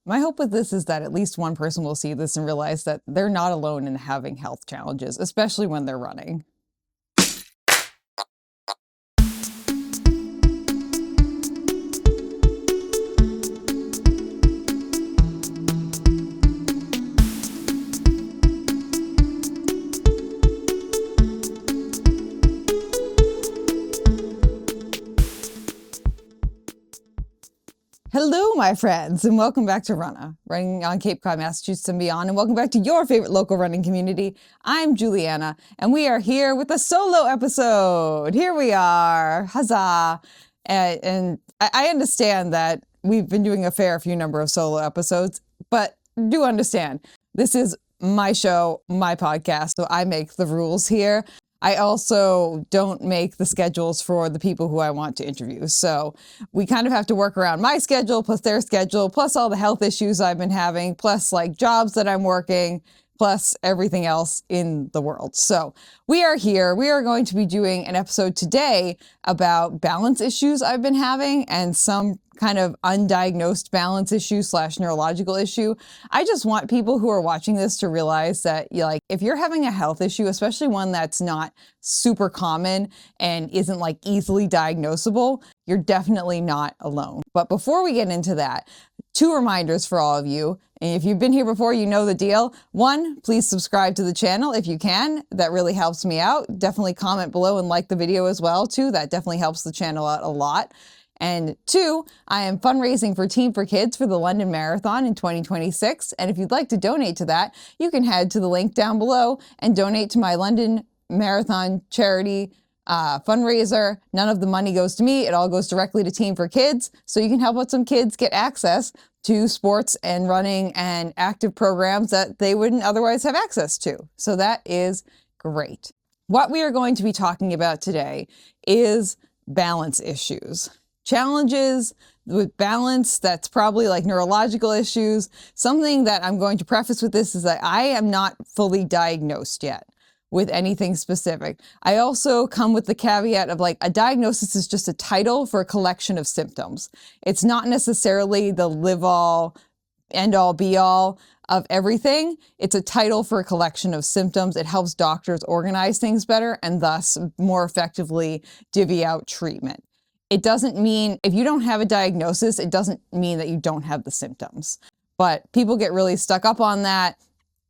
My hope with this is that at least one person will see this and realize that they're not alone in having health challenges, especially when they're running. Hello, my friends, and welcome back to Runnah, running on Cape Cod, Massachusetts and beyond, and welcome back to your favorite local running community. I'm Juliana, and we are here with a solo episode. Here we are, huzzah! And I understand that we've been doing a fair few number of solo episodes, but do understand, this is my show, my podcast, so I make the rules here. I also don't make the schedules for the people who I want to interview. So we kind of have to work around my schedule, plus their schedule, plus all the health issues I've been having, plus like jobs that I'm working, plus everything else in the world. So we are here. We are going to be doing an episode today about balance issues I've been having and some kind of undiagnosed balance issue / neurological issue. I just want people who are watching this to realize that if you're having a health issue, especially one that's not super common and isn't like easily diagnosable, you're definitely not alone. But before we get into that, 2 reminders for all of you. And if you've been here before, you know the deal. 1, please subscribe to the channel if you can. That really helps me out. Definitely comment below and like the video as well too. That definitely helps the channel out a lot. And 2, I am fundraising for Team for Kids for the London Marathon in 2026. And if you'd like to donate to that, you can head to the link down below and donate to my London Marathon charity fundraiser. None of the money goes to me. It all goes directly to Team for Kids. So you can help out some kids get access to sports and running and active programs that they wouldn't otherwise have access to. So that is great. What we are going to be talking about today is balance issues. Challenges with balance that's probably like neurological issues. Something that I'm going to preface with this is that I am not fully diagnosed yet with anything specific. I also come with the caveat of like a diagnosis is just a title for a collection of symptoms. It's not necessarily the live all, end all, be all of everything. It's a title for a collection of symptoms. It helps doctors organize things better and thus more effectively divvy out treatment. It doesn't mean, if you don't have a diagnosis, it doesn't mean that you don't have the symptoms. But people get really stuck up on that.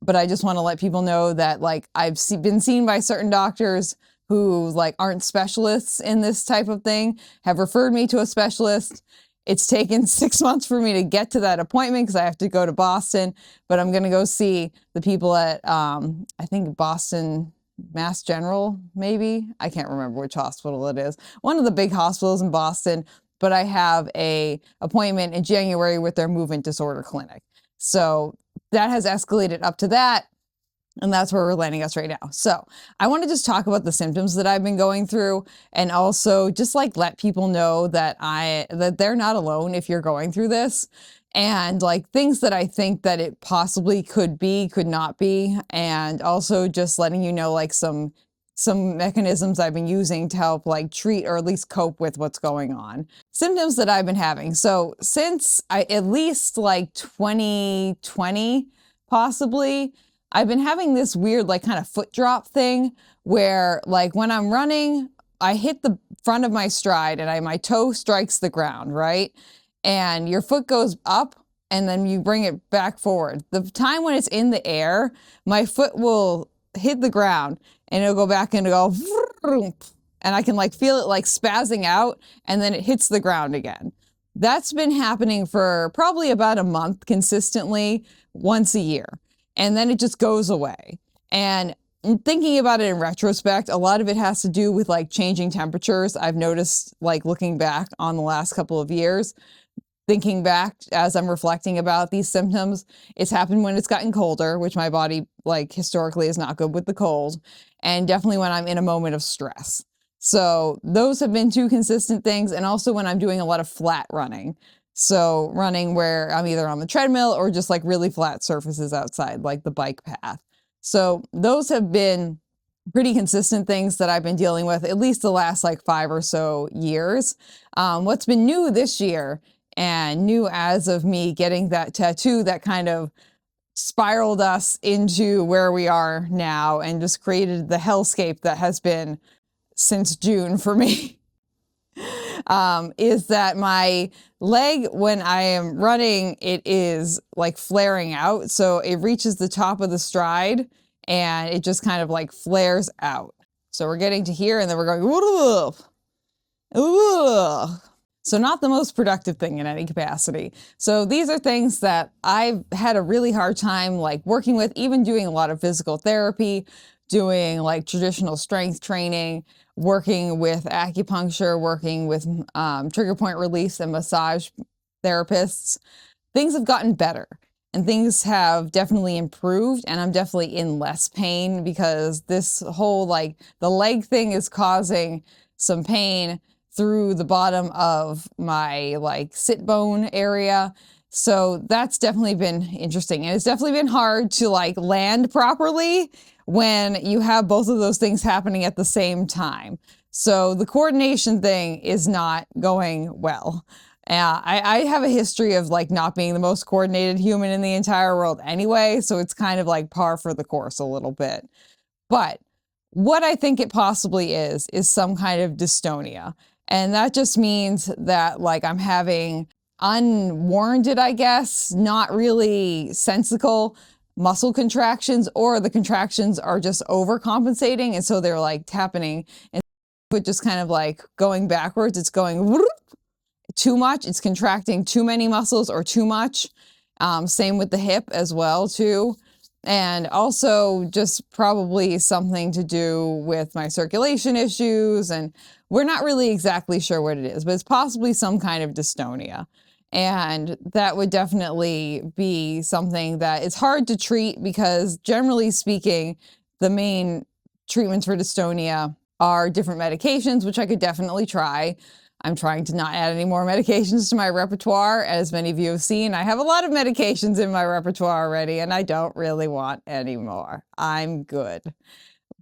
But I just want to let people know that I've been seen by certain doctors who aren't specialists in this type of thing, have referred me to a specialist. It's taken 6 months for me to get to that appointment because I have to go to Boston, but I'm going to go see the people at, I think Boston Mass General, maybe. I can't remember which hospital it is. One of the big hospitals in Boston, but I have a appointment in January with their movement disorder clinic. So that has escalated up to that. And that's where we're landing us right now. So I want to just talk about the symptoms that I've been going through and also just let people know that they're not alone if you're going through this. And things that I think that it possibly could be, could not be. And also just letting you know some mechanisms I've been using to help treat or at least cope with what's going on. Symptoms that I've been having. So since at least 2020, possibly, I've been having this weird kind of foot drop thing where when I'm running, I hit the front of my stride and my toe strikes the ground, right? And your foot goes up and then you bring it back forward. The time when it's in the air, my foot will hit the ground and it'll go back and it'll go, and I can feel it spazzing out and then it hits the ground again. That's been happening for probably about a month consistently once a year. And then it just goes away. And thinking about it in retrospect, a lot of it has to do with changing temperatures. I've noticed looking back on the last couple of years, thinking back as I'm reflecting about these symptoms, it's happened when it's gotten colder, which my body historically is not good with the cold, and definitely when I'm in a moment of stress. So those have been 2 consistent things, and also when I'm doing a lot of flat running. So running where I'm either on the treadmill or just really flat surfaces outside, like the bike path. So those have been pretty consistent things that I've been dealing with at least the last 5 or so years. What's been new this year and knew as of me getting that tattoo that kind of spiraled us into where we are now and just created the hellscape that has been since June for me. Is that my leg, when I am running, it is like flaring out. So it reaches the top of the stride and it just kind of like flares out. So we're getting to here and then we're going, whoa, whoa. So not the most productive thing in any capacity. So these are things that I've had a really hard time like working with, even doing a lot of physical therapy, doing like traditional strength training, working with acupuncture, working with trigger point release and massage therapists. Things have gotten better and things have definitely improved, and I'm definitely in less pain because this whole like the leg thing is causing some pain through the bottom of my like sit bone area. So that's definitely been interesting. And it's definitely been hard to like land properly when you have both of those things happening at the same time. So the coordination thing is not going well. I have a history of like not being the most coordinated human in the entire world anyway. So it's kind of like par for the course a little bit. But what I think it possibly is some kind of dystonia. And that just means that like I'm having unwarranted, I guess, not really sensical muscle contractions, or the contractions are just overcompensating. And so they're like happening and just kind of like going backwards. It's going whoop, too much. It's contracting too many muscles or too much. Same with the hip as well too. And also just probably something to do with my circulation issues. And we're not really exactly sure what it is, but it's possibly some kind of dystonia. And that would definitely be something that is hard to treat because generally speaking, the main treatments for dystonia are different medications, which I could definitely try. I'm trying to not add any more medications to my repertoire. As many of you have seen, I have a lot of medications in my repertoire already, and I don't really want any more. I'm good.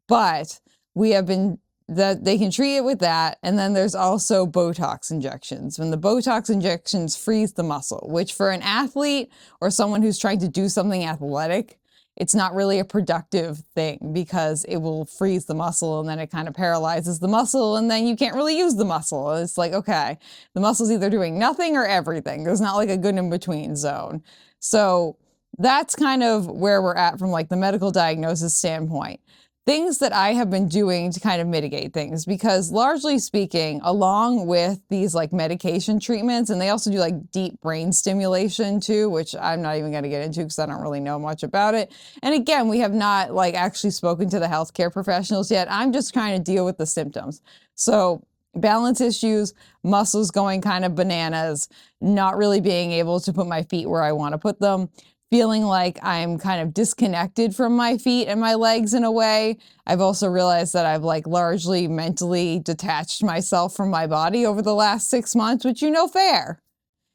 But we have been, that they can treat it with that. And then there's also Botox injections. When the Botox injections freeze the muscle, which for an athlete or someone who's trying to do something athletic, it's not really a productive thing because it will freeze the muscle and then it kind of paralyzes the muscle and then you can't really use the muscle. It's like, okay, the muscle's either doing nothing or everything. There's not like a good in between zone. So that's kind of where we're at from like the medical diagnosis standpoint. Things that I have been doing to kind of mitigate things, because largely speaking, along with these like medication treatments, and they also do like deep brain stimulation too, which I'm not even going to get into because I don't really know much about it. And again, we have not like actually spoken to the healthcare professionals yet. I'm just trying to deal with the symptoms. So balance issues, muscles going kind of bananas, not really being able to put my feet where I want to put them, feeling like I'm kind of disconnected from my feet and my legs in a way. I've also realized that I've like largely mentally detached myself from my body over the last 6 months, which fair.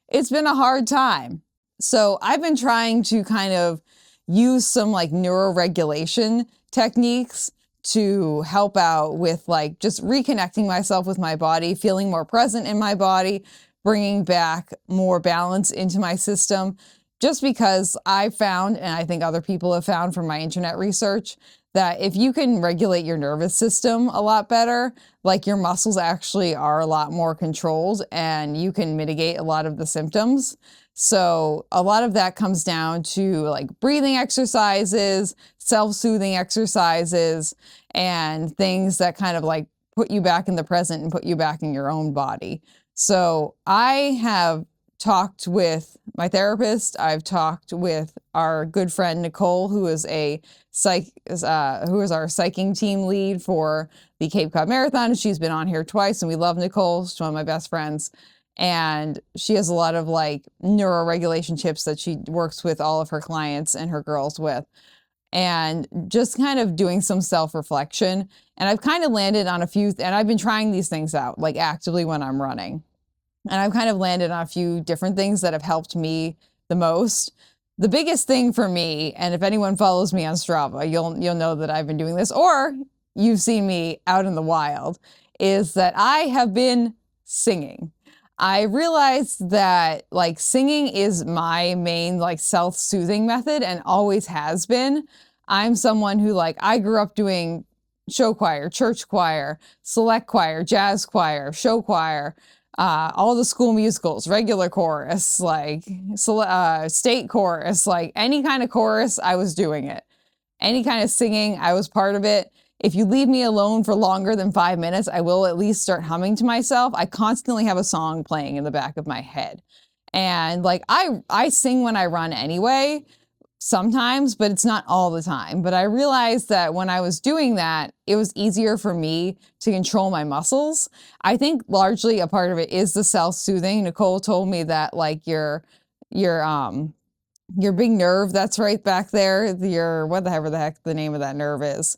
It's been a hard time. So I've been trying to kind of use some like neuroregulation techniques to help out with like just reconnecting myself with my body, feeling more present in my body, bringing back more balance into my system. Just because I found, and I think other people have found from my internet research, that if you can regulate your nervous system a lot better, like your muscles actually are a lot more controlled and you can mitigate a lot of the symptoms. So a lot of that comes down to like breathing exercises, self-soothing exercises, and things that kind of like put you back in the present and put you back in your own body. So I have talked with my therapist. I've talked with our good friend Nicole, who is our psyching team lead for the Cape Cod Marathon. She's been on here twice, and we love Nicole. She's one of my best friends, and she has a lot of like neuroregulation tips that she works with all of her clients and her girls with, and just kind of doing some self-reflection. And I've kind of landed on a few, and I've been trying these things out like actively when I'm running. And I've kind of landed on a few different things that have helped me the most. The biggest thing for me, and if anyone follows me on Strava, you'll know that I've been doing this, or you've seen me out in the wild, is that I have been singing. I realized that like singing is my main like self-soothing method and always has been. I'm someone who like I grew up doing show choir, church choir, select choir, jazz choir, show choir, all the school musicals, regular chorus, like state chorus, like any kind of chorus, I was doing it. Any kind of singing, I was part of it. If you leave me alone for longer than 5 minutes, I will at least start humming to myself. I constantly have a song playing in the back of my head. And like I sing when I run anyway, sometimes, but it's not all the time. But I realized that when I was doing that, it was easier for me to control my muscles. I think largely a part of it is the self-soothing. Nicole told me that like your big nerve that's right back there, your whatever the heck the name of that nerve is,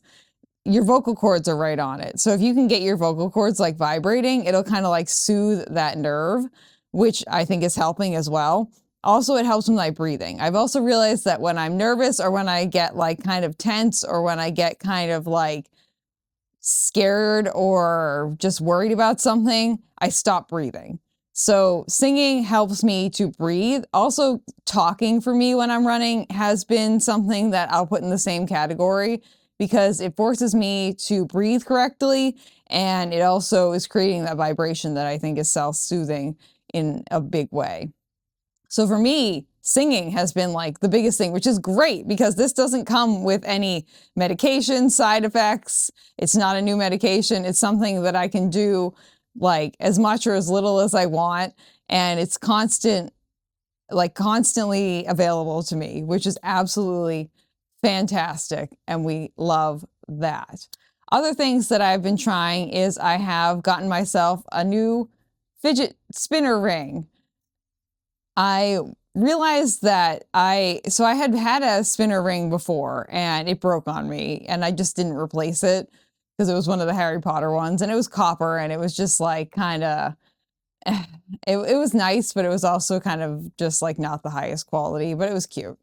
your vocal cords are right on it. So if you can get your vocal cords like vibrating, it'll kind of like soothe that nerve, which I think is helping as well. Also, it helps with my breathing. I've also realized that when I'm nervous or when I get like kind of tense or when I get kind of like scared or just worried about something, I stop breathing. So singing helps me to breathe. Also, talking for me when I'm running has been something that I'll put in the same category because it forces me to breathe correctly, and it also is creating that vibration that I think is self-soothing in a big way. So for me, singing has been like the biggest thing, which is great because this doesn't come with any medication side effects. It's not a new medication. It's something that I can do like as much or as little as I want. And it's constantly available to me, which is absolutely fantastic. And we love that. Other things that I've been trying is I have gotten myself a new fidget spinner ring. I realized that I had a spinner ring before and it broke on me and I just didn't replace it because it was one of the Harry Potter ones and it was copper and it was just like kind of, it was nice, but it was also kind of just like not the highest quality, but it was cute.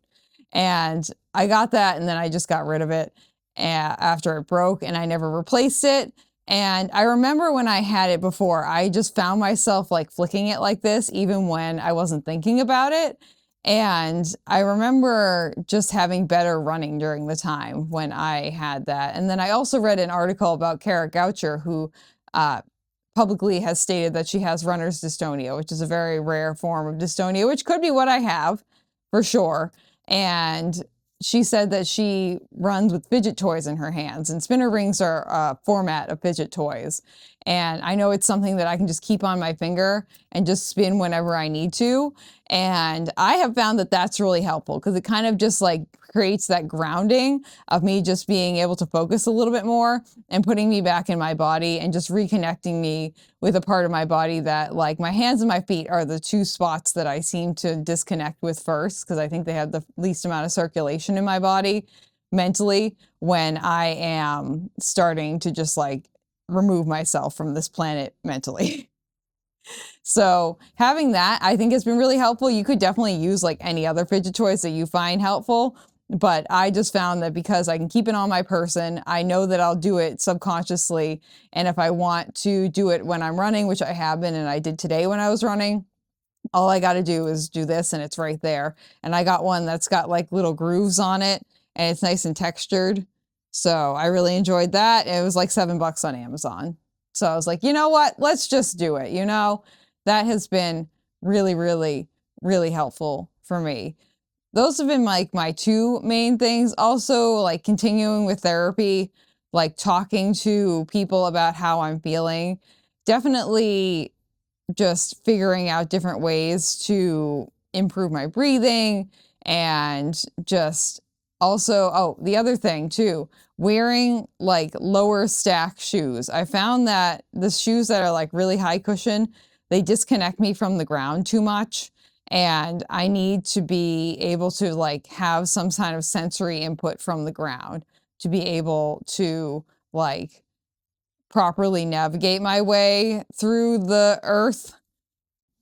And I got that and then I just got rid of it after it broke and I never replaced it. And I remember when I had it before, I just found myself like flicking it like this, even when I wasn't thinking about it. And I remember just having better running during the time when I had that. And then I also read an article about Kara Goucher, who publicly has stated that she has runner's dystonia, which is a very rare form of dystonia, which could be what I have for sure. And she said that she runs with fidget toys in her hands, and spinner rings are a format of fidget toys. And I know it's something that I can just keep on my finger and just spin whenever I need to. And I have found that that's really helpful because it kind of just like creates that grounding of me just being able to focus a little bit more and putting me back in my body and just reconnecting me with a part of my body that like my hands and my feet are the two spots that I seem to disconnect with first because I think they have the least amount of circulation in my body mentally when I am starting to just like remove myself from this planet mentally. So having that, I think has been really helpful. You could definitely use like any other fidget toys that you find helpful. But I just found that because I can keep it on my person, I know that I'll do it subconsciously. And if I want to do it when I'm running, which I have been, and I did today when I was running, all I got to do is do this and it's right there. And I got one that's got like little grooves on it and it's nice and textured. So I really enjoyed that. It was like $7 on Amazon. So I was like, you know what? Let's just do it. You know, that has been really, really, really helpful for me. Those have been like my two main things. Also, like continuing with therapy, like talking to people about how I'm feeling. Definitely just figuring out different ways to improve my breathing and just also, oh, the other thing too, wearing like lower stack shoes. I found that the shoes that are like really high cushion, they disconnect me from the ground too much. And I need to be able to like have some kind of sensory input from the ground to be able to like properly navigate my way through the earth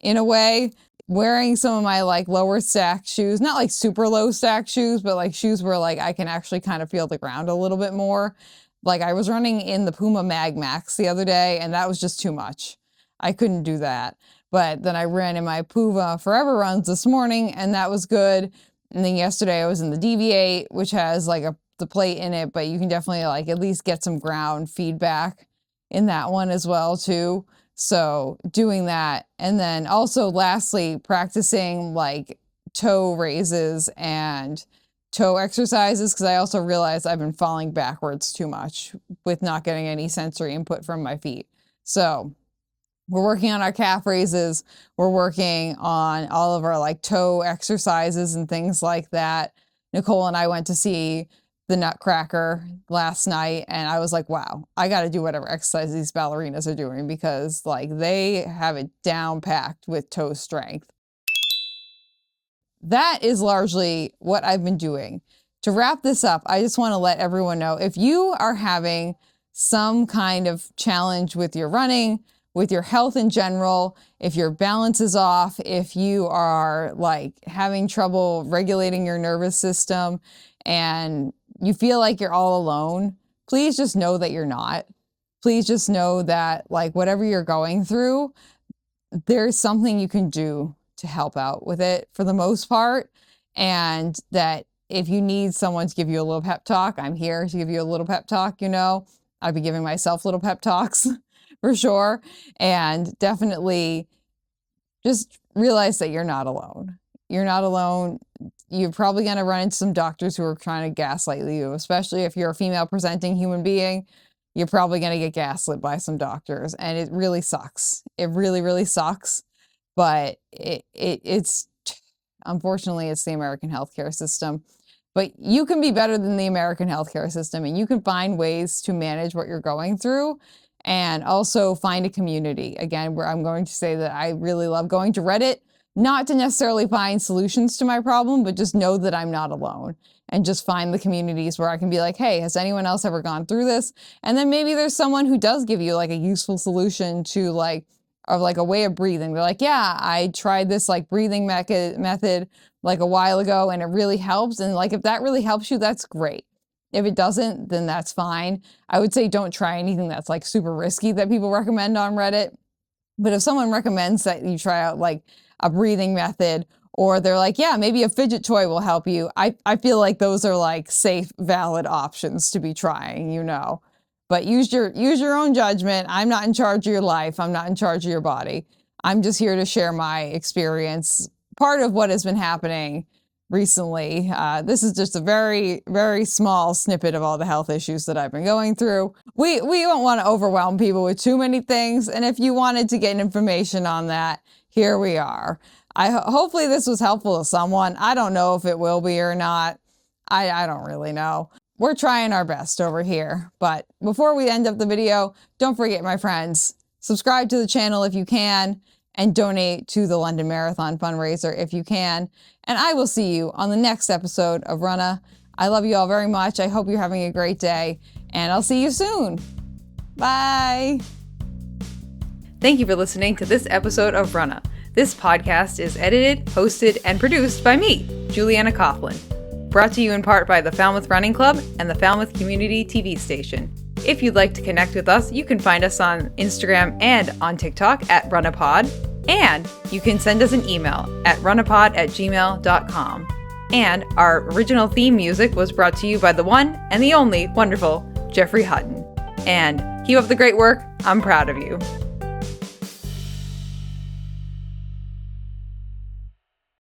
in a way. Wearing some of my like lower stack shoes, not like super low stack shoes, but like shoes where like I can actually kind of feel the ground a little bit more. Like I was running in the Puma Mag Max the other day and that was just too much. I couldn't do that. But then I ran in my Puva Forever runs this morning, and that was good. And then yesterday I was in the Deviate, which has like the plate in it, but you can definitely like at least get some ground feedback in that one as well too. So doing that. And then also lastly, practicing like toe raises and toe exercises, because I also realized I've been falling backwards too much with not getting any sensory input from my feet. So we're working on our calf raises. We're working on all of our like toe exercises and things like that. Nicole and I went to see the Nutcracker last night, and I was like, wow, I got to do whatever exercise these ballerinas are doing, because like they have it down packed with toe strength. That is largely what I've been doing. To wrap this up, I just want to let everyone know, if you are having some kind of challenge with your running, with your health in general, if your balance is off, if you are like having trouble regulating your nervous system and you feel like you're all alone, please just know that you're not. Please just know that like whatever you're going through, there's something you can do to help out with it for the most part. And that if you need someone to give you a little pep talk, I'm here to give you a little pep talk. You know, I've been giving myself little pep talks for sure. And definitely just realize that you're not alone. You're not alone. You're probably going to run into some doctors who are trying to gaslight you, especially if you're a female presenting human being. You're probably going to get gaslit by some doctors, and it really sucks. It really, really sucks. But it's unfortunately, it's the American healthcare system. But you can be better than the American healthcare system, and you can find ways to manage what you're going through, and also find a community. Again, where I'm going to say that I really love going to Reddit, not to necessarily find solutions to my problem, but just know that I'm not alone, and just find the communities where I can be like, hey, has anyone else ever gone through this? And then maybe there's someone who does give you like a useful solution to like a way of breathing. They're like, yeah, I tried this like breathing method like a while ago and it really helps. And like, if that really helps you, that's great. If it doesn't, then that's fine. I would say don't try anything that's like super risky that people recommend on Reddit. But if someone recommends that you try out like a breathing method, or they're like, yeah, maybe a fidget toy will help you, I feel like those are like safe, valid options to be trying, you know. But use your own judgment. I'm not in charge of your life. I'm not in charge of your body. I'm just here to share my experience. Part of what has been happening recently. This is just a very, very small snippet of all the health issues that I've been going through. We don't want to overwhelm people with too many things. And if you wanted to get information on that, here we are. Hopefully this was helpful to someone. I don't know if it will be or not. I don't really know. We're trying our best over here. But before we end up the video, don't forget, my friends, subscribe to the channel if you can, and donate to the London Marathon fundraiser if you can. And I will see you on the next episode of Runnah. I love you all very much. I hope you're having a great day, and I'll see you soon. Bye. Thank you for listening to this episode of Runnah. This podcast is edited, hosted, and produced by me, Juliana Coughlin. Brought to you in part by the Falmouth Running Club and the Falmouth Community TV station. If you'd like to connect with us, you can find us on Instagram and on TikTok at RunnahPod, and you can send us an email at runnahpod@gmail.com. And our original theme music was brought to you by the one and the only wonderful Jeffrey Hutton. And keep up the great work. I'm proud of you.